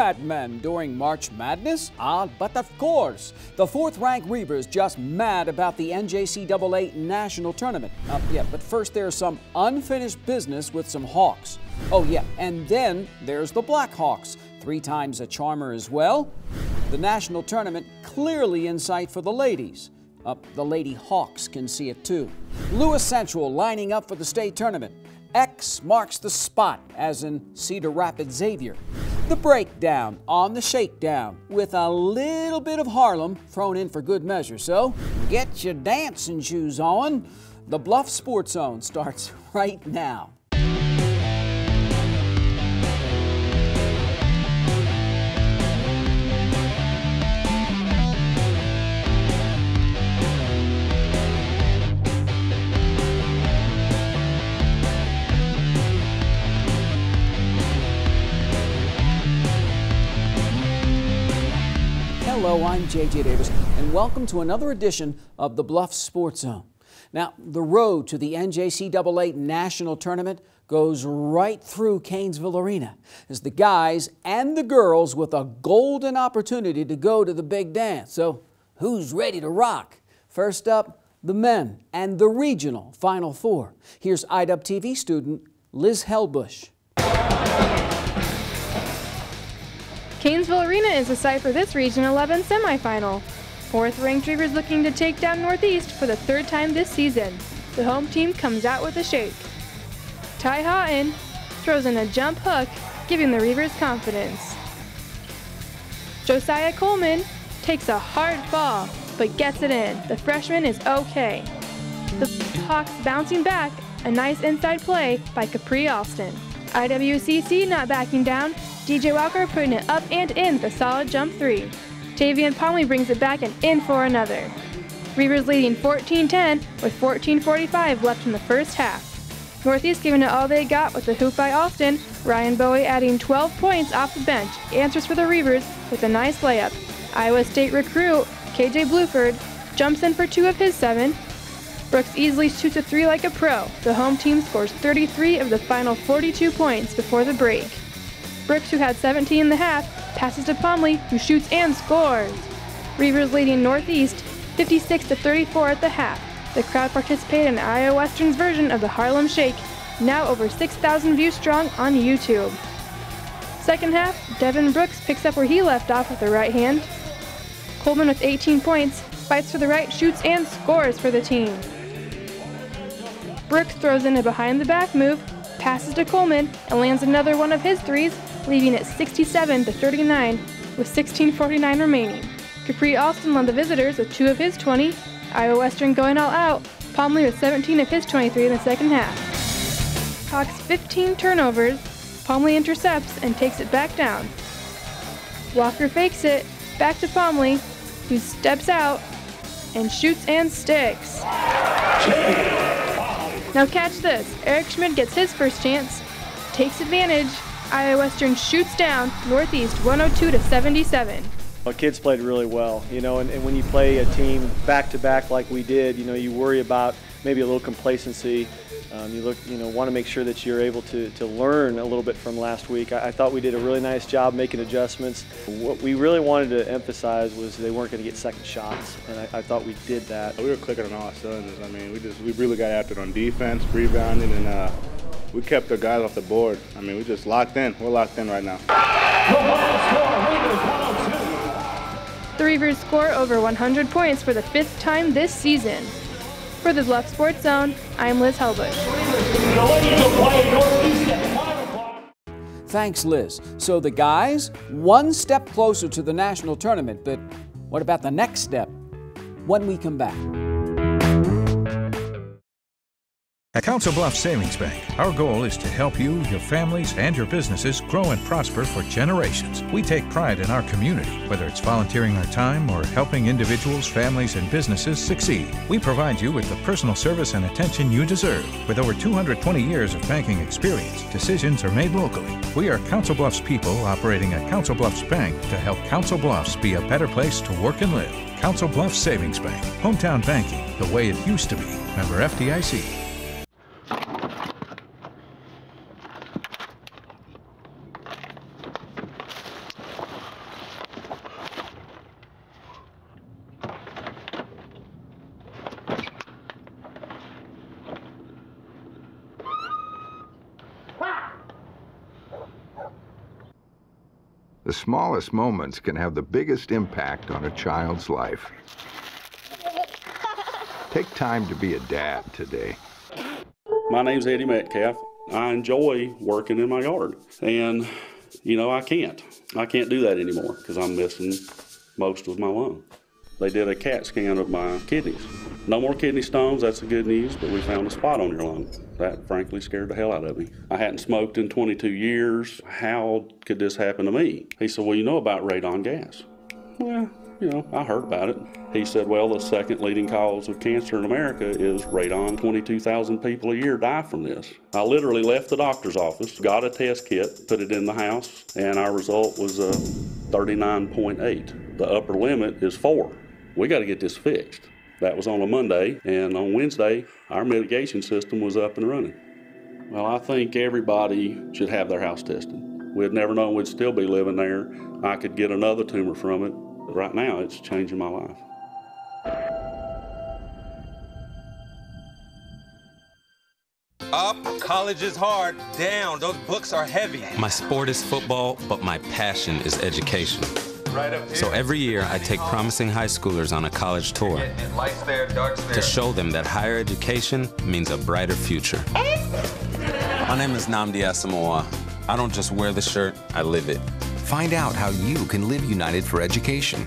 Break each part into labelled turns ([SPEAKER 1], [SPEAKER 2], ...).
[SPEAKER 1] that men during March Madness? But of course, the fourth-ranked Reavers just mad about the NJCAA National Tournament. But first there's some unfinished business with some Hawks. Oh yeah, and then there's the Blackhawks, 3 times a charmer as well. The National Tournament clearly in sight for the ladies. The Lady Hawks can see it too. Lewis Central lining up for the state tournament. X marks the spot, as in Cedar Rapids Xavier. The breakdown on the shakedown, with a little bit of Harlem thrown in for good measure. So get your dancing shoes on. The Bluffs Sports Zone starts right now. Hello, I'm JJ Davis, and welcome to another edition of the Bluffs Sports Zone. Now, the road to the NJCAA National Tournament goes right through Kanesville Arena, as the guys and the girls with a golden opportunity to go to the big dance. So, who's ready to rock? First up, the men and the regional Final Four. Here's IWTV student Liz Helbush.
[SPEAKER 2] Kanesville Arena is the site for this Region 11 semifinal. Fourth-ranked Reavers looking to take down Northeast for the 3rd time this season. The home team comes out with a shake. Ty Houghton throws in a jump hook, giving the Reavers confidence. Josiah Coleman takes a hard fall, but gets it in. The freshman is okay. The Hawks bouncing back, a nice inside play by Capri Alston. IWCC not backing down. DJ Walker putting it up and in the solid jump 3. Tavian Palmy brings it back and in for another. Reavers leading 14-10 with 14:45 left in the first half. Northeast giving it all they got with a hoop by Alston. Ryan Bowie adding 12 points off the bench. Answers for the Reavers with a nice layup. Iowa State recruit KJ Bluford jumps in for 2 of his 7. Brooks easily shoots a 3 like a pro. The home team scores 33 of the final 42 points before the break. Brooks, who had 17 in the half, passes to Pomley, who shoots and scores. Reavers leading Northeast 56-34 at the half. The crowd participated in Iowa Western's version of the Harlem Shake, now over 6,000 views strong on YouTube. Second half, Devin Brooks picks up where he left off with the right hand. Coleman with 18 points, fights for the right, shoots and scores for the team. Brooks throws in a behind-the-back move, passes to Coleman, and lands another one of his 3s, leaving it 67-39 with 16:49 remaining. Capri Alston led the visitors with 2 of his 20. Iowa Western going all out. Pomley with 17 of his 23 in the second half. Hawks 15 turnovers. Pomley intercepts and takes it back down. Walker fakes it, back to Pomley, who steps out and shoots and sticks. Now catch this. Eric Schmidt gets his first chance, takes advantage. Iowa Western shoots down Northeast 102-77.
[SPEAKER 3] Our kids played really well, and when you play a team back-to-back like we did, you worry about maybe a little complacency. You want to make sure that you're able to learn a little bit from last week. I thought we did a really nice job making adjustments. What we really wanted to emphasize was they weren't going to get second shots, and I thought we did that.
[SPEAKER 4] We were clicking on all cylinders. I mean, we really got after it on defense, rebounding, and we kept the guys off the board. I mean, we just locked in. We're locked in right now.
[SPEAKER 2] The Reavers score over 100 points for the 5th time this season. For the Bluffs Sports Zone, I'm Liz Helbush.
[SPEAKER 1] Thanks, Liz. So the guys, 1 step closer to the national tournament, but what about the next step when we come back?
[SPEAKER 5] At Council Bluffs Savings Bank, our goal is to help you, your families, and your businesses grow and prosper for generations. We take pride in our community, whether it's volunteering our time or helping individuals, families, and businesses succeed. We provide you with the personal service and attention you deserve. With over 220 years of banking experience, decisions are made locally. We are Council Bluffs people operating at Council Bluffs Bank to help Council Bluffs be a better place to work and live. Council Bluffs Savings Bank, hometown banking, the way it used to be. Member FDIC.
[SPEAKER 6] The smallest moments can have the biggest impact on a child's life. Take time to be a dad today.
[SPEAKER 7] My name's Eddie Metcalf. I enjoy working in my yard. And, you know, I can't do that anymore because I'm missing most of my lung. They did a CAT scan of my kidneys. No more kidney stones, that's the good news, but we found a spot on your lung. That frankly scared the hell out of me. I hadn't smoked in 22 years. How could this happen to me? He said, well, you know about radon gas. Well, you know, I heard about it. He said, well, the second leading cause of cancer in America is radon. 22,000 people a year die from this. I literally left the doctor's office, got a test kit, put it in the house, and our result was 39.8. The upper limit is 4. We got to get this fixed. That was on a Monday, and on Wednesday, our mitigation system was up and running. Well, I think everybody should have their house tested. We'd never known we'd still be living there. I could get another tumor from it, but right now it's changing my life.
[SPEAKER 8] Up, college is hard. Down, those books are heavy.
[SPEAKER 9] My sport is football, but my passion is education.
[SPEAKER 8] Right up here.
[SPEAKER 9] So every year I take promising high schoolers on a college tour
[SPEAKER 8] Lights there, darks there.
[SPEAKER 9] to show them that higher education means a brighter future. My name is Nnamdi Asamoah. I don't just wear the shirt, I live it.
[SPEAKER 10] Find out how you can live united for education.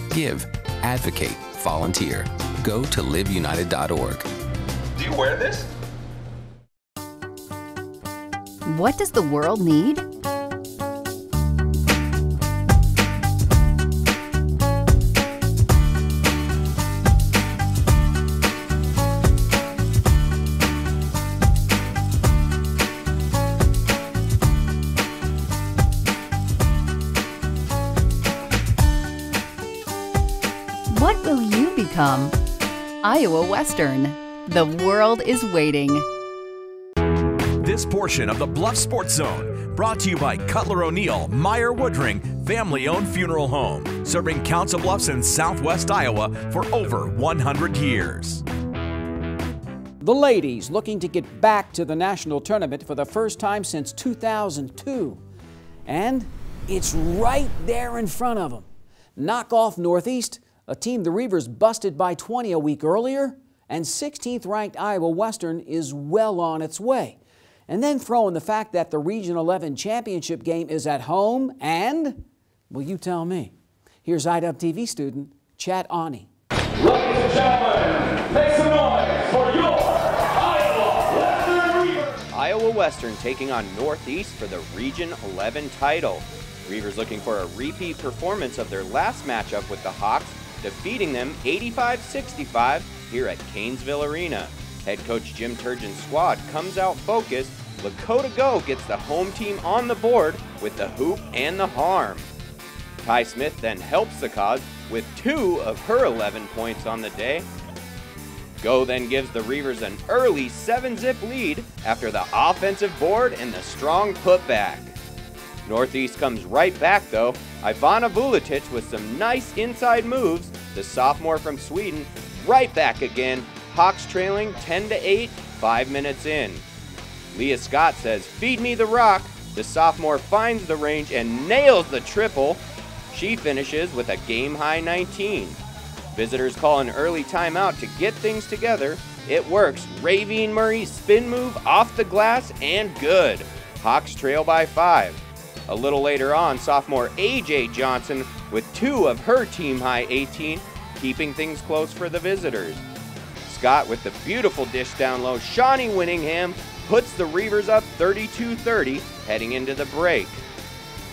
[SPEAKER 10] Give, advocate, volunteer. Go to liveunited.org.
[SPEAKER 8] Do you wear this?
[SPEAKER 11] What does the world need? What will you become? Iowa Western. The world is waiting.
[SPEAKER 12] This portion of the Bluffs Sports Zone brought to you by Cutler O'Neill, Meyer Woodring, family-owned funeral home, serving Council Bluffs in southwest Iowa for over 100 years.
[SPEAKER 1] The ladies looking to get back to the national tournament for the first time since 2002. And it's right there in front of them. Knock off Northeast, a team the Reavers busted by 20 a week earlier, and 16th ranked Iowa Western is well on its way. And then throw in the fact that the Region 11 championship game is at home and, well, you tell me. Here's IWTV student Chad Ani.
[SPEAKER 13] Ladies and gentlemen, make some noise for your Iowa Western Reavers.
[SPEAKER 14] Iowa Western taking on Northeast for the Region 11 title. Reavers looking for a repeat performance of their last matchup with the Hawks, defeating them 85-65 here at Kanesville Arena. Head coach Jim Turgeon's squad comes out focused. Lakota Go gets the home team on the board with the hoop and the harm. Ty Smith then helps the cause with 2 of her 11 points on the day. Go then gives the Reavers an early 7-zip lead after the offensive board and the strong putback. Northeast comes right back though. Ivana Vuletic with some nice inside moves. The sophomore from Sweden right back again. Hawks trailing 10-8, 5 minutes in. Leah Scott says, "Feed me the rock." The sophomore finds the range and nails the triple. She finishes with a game-high 19. Visitors call an early timeout to get things together. It works. Ravine Murray's spin move off the glass and good. Hawks trail by 5. A little later on, sophomore AJ Johnson with 2 of her team-high 18, keeping things close for the visitors. Scott with the beautiful dish down low. Shawnee Winningham puts the Reavers up 32-30 heading into the break.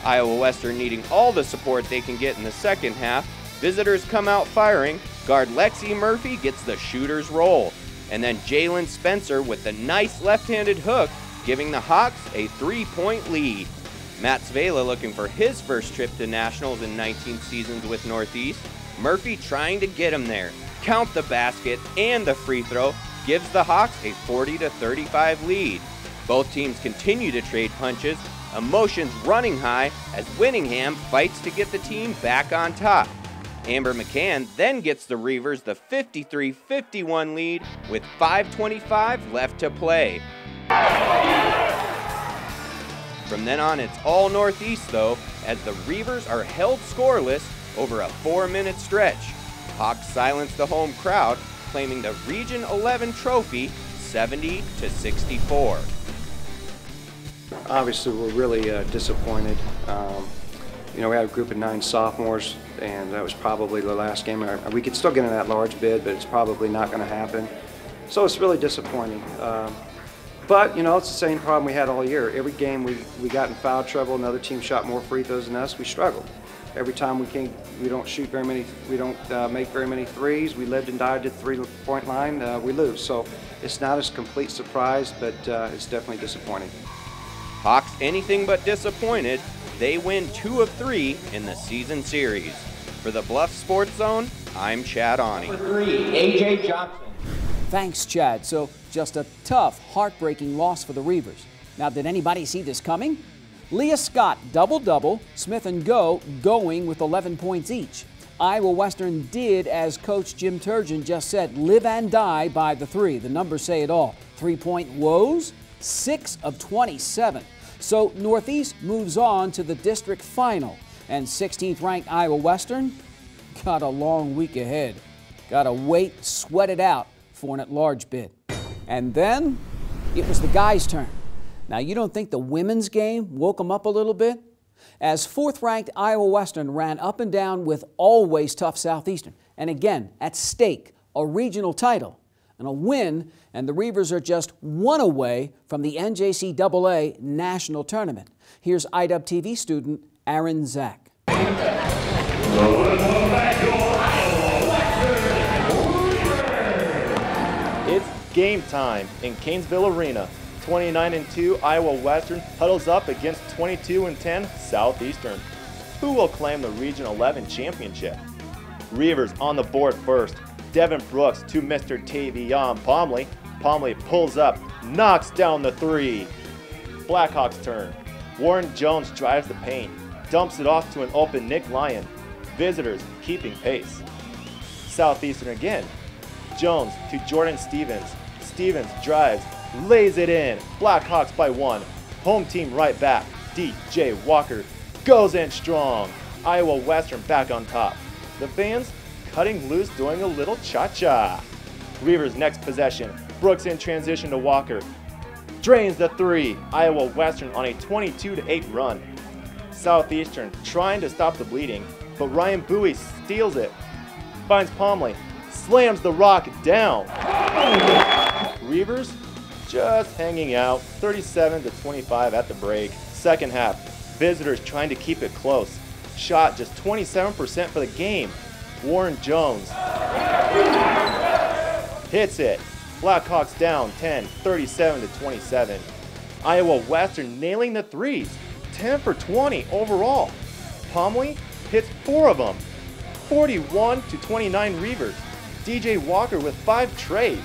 [SPEAKER 14] Iowa Western needing all the support they can get in the second half. Visitors come out firing. Guard Lexi Murphy gets the shooter's roll. And then Jalen Spencer with the nice left-handed hook, giving the Hawks a 3-point lead. Matt Svela looking for his first trip to nationals in 19 seasons with Northeast. Murphy trying to get him there. Count the basket and the free throw gives the Hawks a 40-35 lead. Both teams continue to trade punches. Emotions running high as Winningham fights to get the team back on top. Amber McCann then gets the Reavers the 53-51 lead with 5:25 left to play. From then on, it's all Northeast though. as the Reavers are held scoreless over a 4-minute stretch. Hawks silenced the home crowd, claiming the Region 11 trophy 70-64.
[SPEAKER 15] Obviously, we're really disappointed. You know, we had a group of 9 sophomores, and that was probably the last game. We could still get in that large bid, but it's probably not going to happen. So it's really disappointing. But, you know, it's the same problem we had all year. Every game we got in foul trouble, another team shot more free throws than us, we struggled. Every time we don't shoot very many, we don't make very many threes, we lived and died at the 3-point line, we lose. So it's not a complete surprise, but it's definitely disappointing.
[SPEAKER 14] Hawks anything but disappointed. They win 2 of 3 in the season series. For the Bluffs Sports Zone, I'm Chad Awney.
[SPEAKER 13] Number 3, A.J. Johnson.
[SPEAKER 1] Thanks, Chad. So just a tough, heartbreaking loss for the Reavers. Now, did anybody see this coming? Leah Scott, double-double, Smith and going with 11 points each. Iowa Western did, as Coach Jim Turgeon just said, live and die by the 3. The numbers say it all. 3-point woes, 6 of 27. So Northeast moves on to the district final, and 16th-ranked Iowa Western got a long week ahead. Got to wait, sweat it out for an at-large bid. And then it was the guys' turn. Now, you don't think the women's game woke them up a little bit? As 4th-ranked Iowa Western ran up and down with always tough Southeastern. And again, at stake, a regional title and a win, and the Reavers are just 1 away from the NJCAA National Tournament. Here's IWTV student Aaron Zach.
[SPEAKER 16] It's game time in Kanesville Arena. 29-2 Iowa Western huddles up against 22-10 Southeastern. Who will claim the Region 11 championship? Reavers on the board first. Devin Brooks to Mr. Tavion Pomley. Pomley pulls up, knocks down the 3. Blackhawks turn. Warren Jones drives the paint, dumps it off to an open Nick Lyon. Visitors keeping pace. Southeastern again. Jones to Jordan Stevens. Stevens drives, lays it in. Blackhawks by 1. Home team right back. DJ Walker goes in strong. Iowa Western back on top. The fans cutting loose, doing a little cha-cha. Reavers next possession. Brooks in transition to Walker. Drains the 3. Iowa Western on a 22-8 run. Southeastern trying to stop the bleeding, but Ryan Bowie steals it. Finds Pomley. Slams the rock down. Reavers just hanging out, 37-25 at the break. Second half, visitors trying to keep it close. Shot just 27% for the game. Warren Jones hits it. Blackhawks down 10, 37-27. Iowa Western nailing the threes, 10 for 20 overall. Pomley hits 4 of them, 41-29 Reavers. DJ Walker with 5 trays.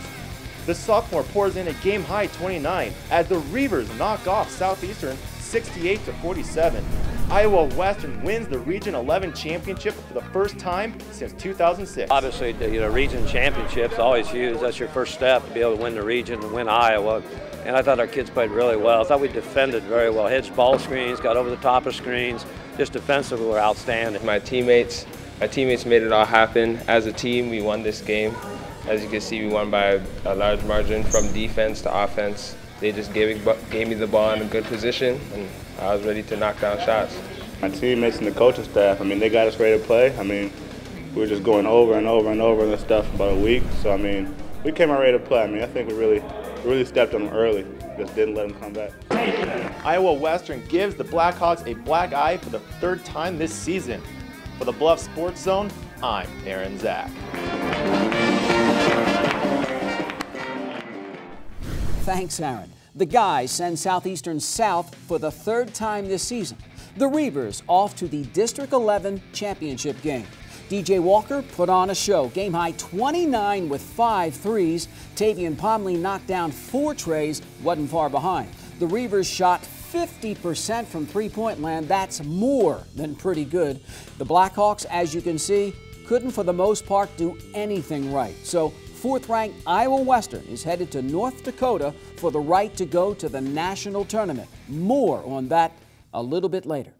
[SPEAKER 16] The sophomore pours in a game-high 29 as the Reavers knock off Southeastern 68-47. Iowa Western wins the Region 11 championship for the first time since 2006.
[SPEAKER 17] Obviously, region championships always huge. That's your first step to be able to win the region and win Iowa. And I thought our kids played really well. I thought we defended very well. Hit ball screens, got over the top of screens. Just defensively, we were outstanding.
[SPEAKER 18] My teammates made it all happen. As a team, we won this game. As you can see, we won by a large margin from defense to offense. They just gave me the ball in a good position, and I was ready to knock down shots.
[SPEAKER 4] My teammates and the coaching staff, they got us ready to play. We were just going over and over and over this stuff for about a week. So, we came out ready to play. I think we really stepped on them early. Just didn't let them come back.
[SPEAKER 16] Iowa Western gives the Blackhawks a black eye for the 3rd time this season. For the Bluffs Sports Zone, I'm Aaron Zach.
[SPEAKER 1] Thanks, Aaron. The guys send Southeastern south for the 3rd time this season. The Reavers off to the District 11 championship game. DJ Walker put on a show. Game high 29 with 5 threes. Tavion Pomley knocked down 4 trays, wasn't far behind. The Reavers shot 50% from three-point land. That's more than pretty good. The Blackhawks, as you can see, couldn't for the most part do anything right. So 4th-ranked Iowa Western is headed to North Dakota for the right to go to the national tournament. More on that a little bit later.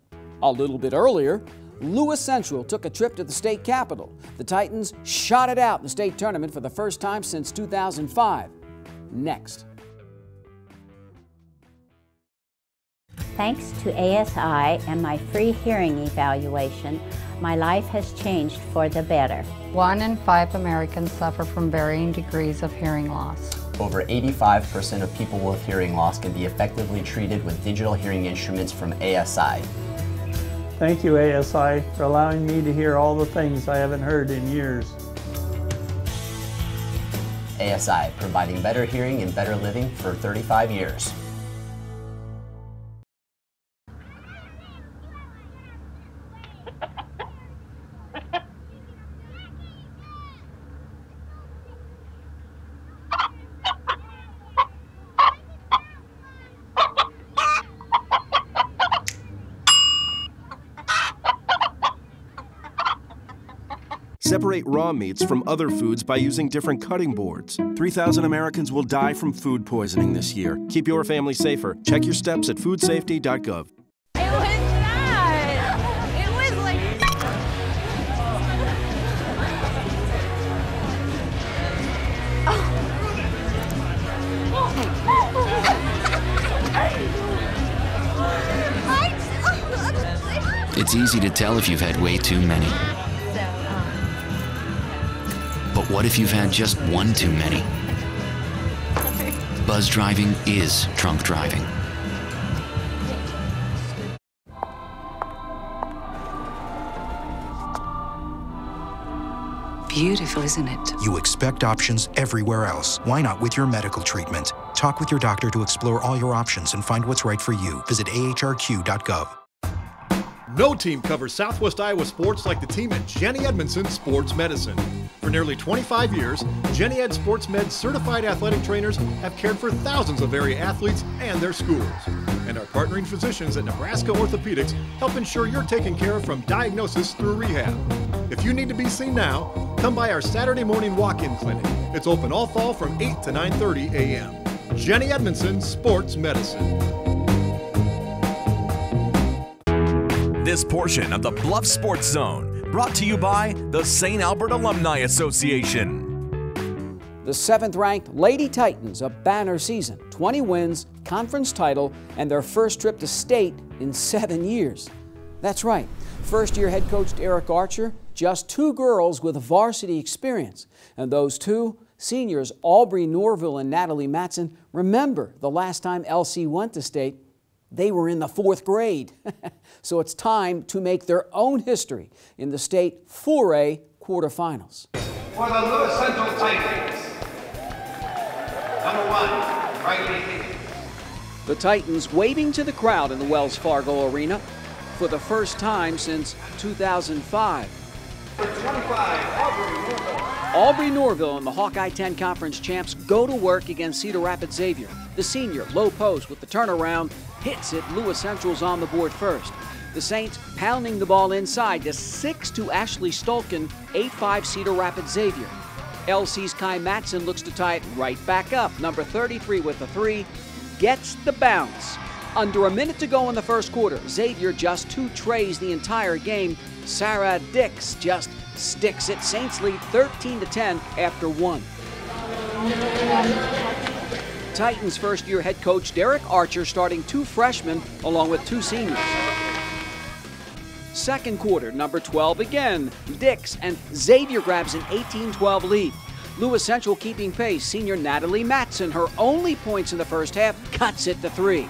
[SPEAKER 1] A little bit earlier, Lewis Central took a trip to the state capitol. The Titans shot it out in the state tournament for the first time since 2005. Next.
[SPEAKER 19] Thanks to ASI and my free hearing evaluation, my life has changed for the better.
[SPEAKER 20] 1 in 5 Americans suffer from varying degrees of hearing loss.
[SPEAKER 21] Over 85% of people with hearing loss can be effectively treated with digital hearing instruments from ASI.
[SPEAKER 22] Thank you, ASI, for allowing me to hear all the things I haven't heard in years.
[SPEAKER 21] ASI, providing better hearing and better living for 35 years.
[SPEAKER 23] Separate raw meats from other foods by using different cutting boards. 3,000 Americans will die from food poisoning this year. Keep your family safer. Check your steps at foodsafety.gov.
[SPEAKER 24] It was that. It was like...
[SPEAKER 25] It's easy to tell if you've had way too many. But what if you've had just one too many? Buzz driving is drunk driving.
[SPEAKER 26] Beautiful, isn't it?
[SPEAKER 27] You expect options everywhere else. Why not with your medical treatment? Talk with your doctor to explore all your options and find what's right for you. Visit ahrq.gov.
[SPEAKER 28] No team covers Southwest Iowa sports like the team at Jenny Edmondson Sports Medicine. For nearly 25 years, Jenny Ed Sports Med certified athletic trainers have cared for thousands of area athletes and their schools. And our partnering physicians at Nebraska Orthopedics help ensure you're taken care of from diagnosis through rehab. If you need to be seen now, come by our Saturday morning walk-in clinic. It's open all fall from 8 to 9:30 a.m. Jenny Edmondson Sports Medicine.
[SPEAKER 12] This portion of the Bluffs Sports Zone brought to you by the St. Albert Alumni Association.
[SPEAKER 1] The 7th-ranked Lady Titans, a banner season, 20 wins, conference title, and their first trip to state in 7 years. That's right, first-year head coach Eric Archer, just 2 girls with varsity experience. And those 2, seniors Aubrey Norville and Natalie Matson, remember the last time LC went to state, they were in the 4th grade. So it's time to make their own history in the state 4A quarterfinals.
[SPEAKER 29] For the Lewis Central Titans, number 1, Riley Higgins.
[SPEAKER 1] The Titans waving to the crowd in the Wells Fargo Arena for the first time since 2005.
[SPEAKER 29] For 25, Aubrey Norville.
[SPEAKER 1] Aubrey Norville and the Hawkeye 10 Conference champs go to work against Cedar Rapids Xavier. The senior, low post with the turnaround, hits it. Lewis Central's on the board first. The Saints pounding the ball inside to 6 to Ashley Stolkin, 8-5 Cedar Rapids Xavier. LC's Kai Matson looks to tie it right back up. Number 33 with the 3, gets the bounce. Under a minute to go in the first quarter, Xavier just 2 trays the entire game. Sarah Dix just sticks it. Saints lead 13-10 after 1. Titans first-year head coach Derek Archer starting 2 freshmen along with 2 seniors. Second quarter, number 12 again, Dix, and Xavier grabs an 18-12 lead. Lewis Central keeping pace. Senior Natalie Matson, her only points in the first half, cuts it to 3.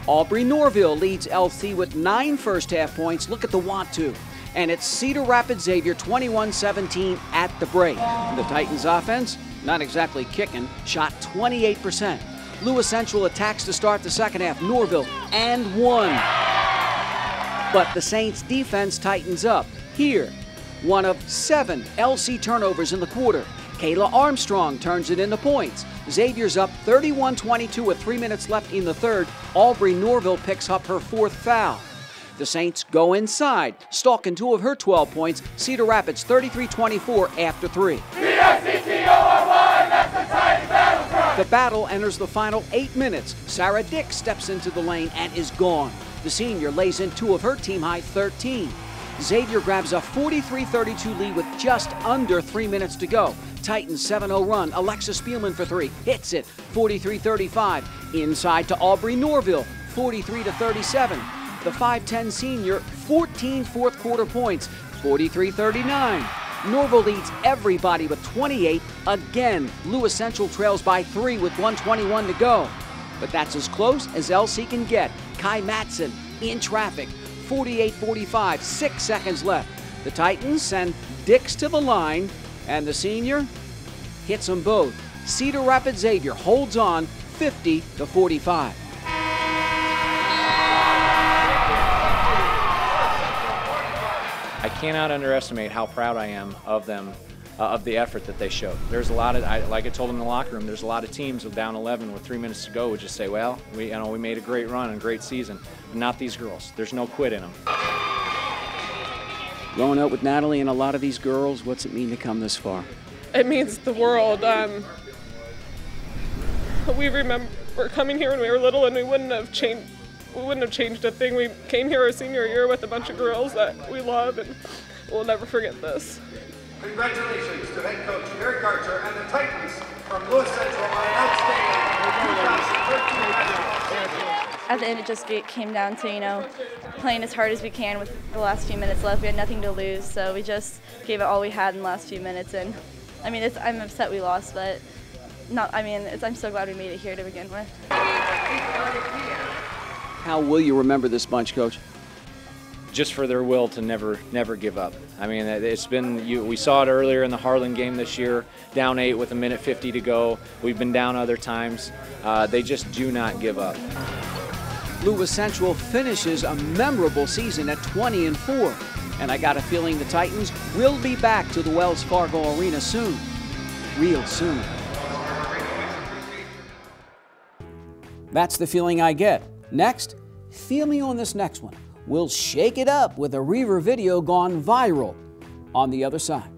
[SPEAKER 1] Aubrey Norville leads LC with 9 first-half points. Look at the want-to. And it's Cedar Rapids Xavier 21-17 at the break. The Titans offense, not exactly kicking, shot 28%. Lewis Central attacks to start the second half. Norville and 1. But the Saints defense tightens up. Here, one of 7 LC turnovers in the quarter. Kayla Armstrong turns it into points. Xavier's up 31-22 with 3 minutes left in the third. Aubrey Norville picks up her 4th foul. The Saints go inside, stalking 2 of her 12 points. Cedar Rapids 33-24 after 3. The battle enters the final 8 minutes. Sarah Dix steps into the lane and is gone. The senior lays in 2 of her team-high 13. Xavier grabs a 43-32 lead with just under 3 minutes to go. Titans 7-0 run. Alexis Spielman for 3. Hits it. 43-35. Inside to Aubrey Norville. 43-37. The 5'10 senior, 14 fourth quarter points. 43-39. Norville leads everybody with 28. Again, Lewis Central trails by 3 with 1:21 to go. But that's as close as LC can get. Kai Matson in traffic. 48-45, 6 seconds left. The Titans send Dix to the line, and the senior hits them both. Cedar Rapids Xavier holds on 50-45.
[SPEAKER 2] I cannot underestimate how proud I am of them, of the effort that they showed. There's a lot of, like I told them in the locker room, there's a lot of teams with down 11 with 3 minutes to go would just say, well, we made a great run and a great season. But not these girls. There's no quit in them.
[SPEAKER 1] Growing up with Natalie and a lot of these girls, what's it mean to come this far?
[SPEAKER 3] It means the world. We remember coming here when we were little, and we wouldn't have changed a thing. We came here our senior year with a bunch of girls that we love, and we'll never forget this.
[SPEAKER 29] Congratulations to head coach Eric Archer and the Titans from Lewis Central on an outstanding 2013 national championship.
[SPEAKER 5] At the end, it just came down to, playing as hard as we can with the last few minutes left. We had nothing to lose, so we just gave it all we had in the last few minutes. And I'm upset we lost, but I'm so glad we made it here to begin with.
[SPEAKER 1] How will you remember this bunch, Coach?
[SPEAKER 2] Just for their will to never give up. I mean, it's been, we saw it earlier in the Harlan game this year, down 8 with 1:50 to go. We've been down other times. They just do not give up.
[SPEAKER 1] Lewis Central finishes a memorable season at 20-4, and I got a feeling the Titans will be back to the Wells Fargo Arena soon, real soon. That's the feeling I get. Next, feel me on this next one. We'll shake it up with a Reaver video gone viral on the other side.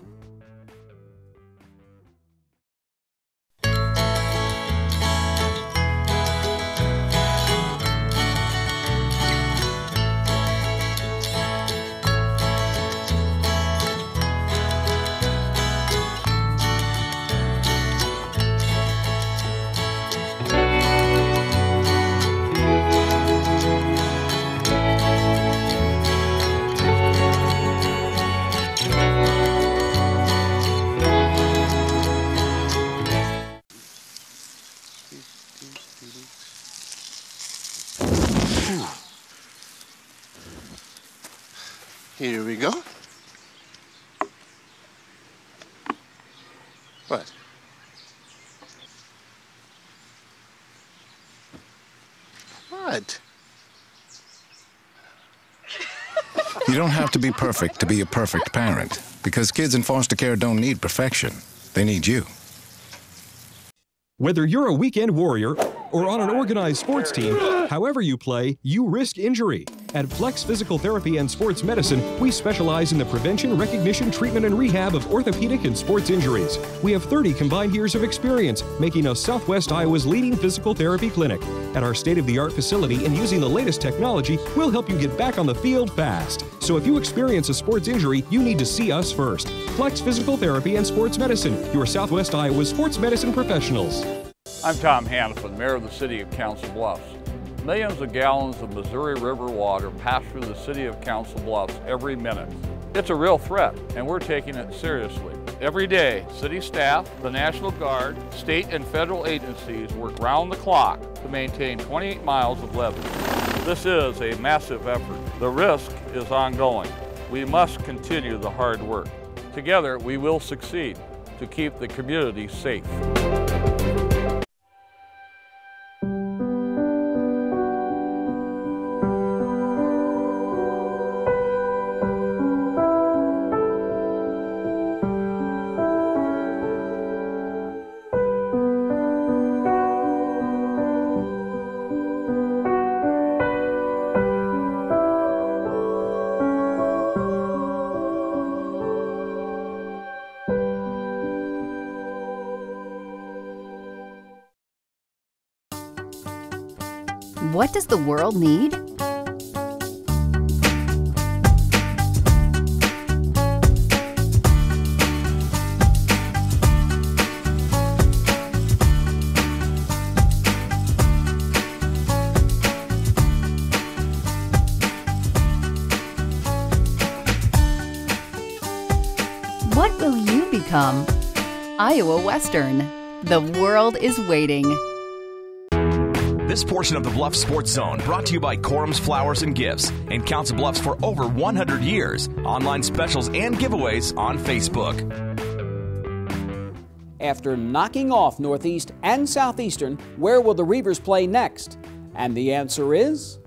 [SPEAKER 6] Here we go. What? What?
[SPEAKER 7] You don't have to be perfect to be a perfect parent, because kids in foster care don't need perfection. They need you.
[SPEAKER 8] Whether you're a weekend warrior or on an organized sports team, however you play, you risk injury. At Flex Physical Therapy and Sports Medicine, we specialize in the prevention, recognition, treatment, and rehab of orthopedic and sports injuries. We have 30 combined years of experience, making us Southwest Iowa's leading physical therapy clinic. At our state-of-the-art facility and using the latest technology, we'll help you get back on the field fast. So if you experience a sports injury, you need to see us first. Flex Physical Therapy and Sports Medicine, your Southwest Iowa sports medicine professionals.
[SPEAKER 9] I'm Tom Hannafin, Mayor of the City of Council Bluffs. Millions of gallons of Missouri River water pass through the City of Council Bluffs every minute. It's a real threat, and we're taking it seriously. Every day, city staff, the National Guard, state and federal agencies work round the clock to maintain 28 miles of levee. This is a massive effort. The risk is ongoing. We must continue the hard work. Together, we will succeed to keep the community safe.
[SPEAKER 11] What does the world need? become? Iowa Western. The world is waiting.
[SPEAKER 12] This portion of the Bluffs Sports Zone brought to you by Corum's Flowers and Gifts in Council Bluffs for over 100 years. Online specials and giveaways on Facebook.
[SPEAKER 1] After knocking off Northeast and Southeastern, where will the Reavers play next? And the answer is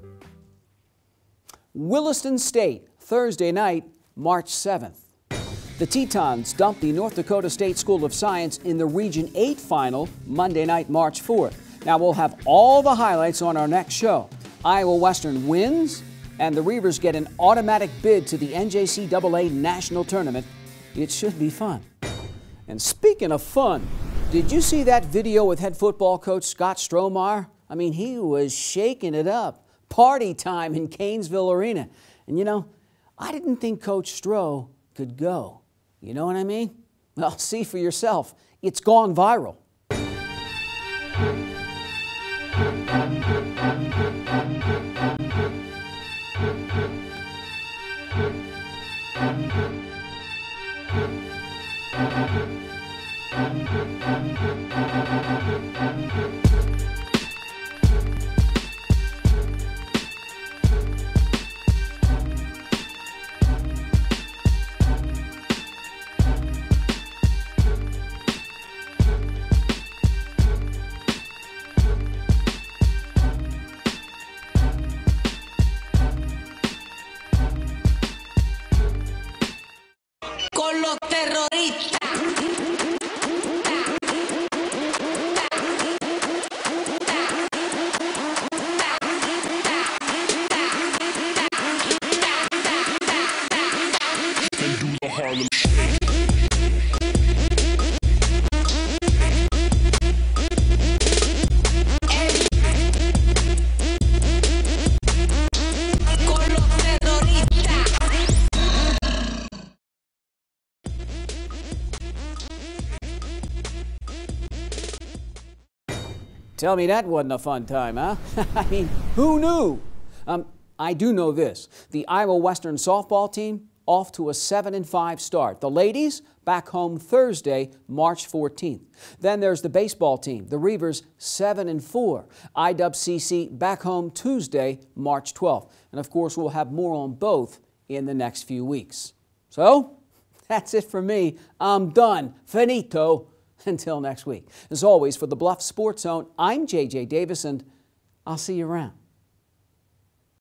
[SPEAKER 1] Williston State, Thursday night, March 7th. The Tetons dumped the North Dakota State School of Science in the Region 8 final Monday night, March 4th. Now, we'll have all the highlights on our next show. Iowa Western wins, and the Reavers get an automatic bid to the NJCAA National Tournament. It should be fun. And speaking of fun, did you see that video with head football coach Scott Strohmeier? I mean, he was shaking it up. Party time in Kanesville Arena. And you know, I didn't think Coach Stroh could go. You know what I mean? Well, see for yourself. It's gone viral.
[SPEAKER 4] Con los terroristas.
[SPEAKER 1] Tell me that wasn't a fun time, huh? I mean, who knew? I do know this. The Iowa Western softball team off to a 7-5 start. The ladies back home Thursday, March 14th. Then there's the baseball team, the Reavers 7-4. IWCC back home Tuesday, March 12th. And of course, we'll have more on both in the next few weeks. So, that's it for me. I'm done. Finito. Until next week. As always, for the Bluffs Sports Zone, I'm J.J. Davis, and I'll see you around.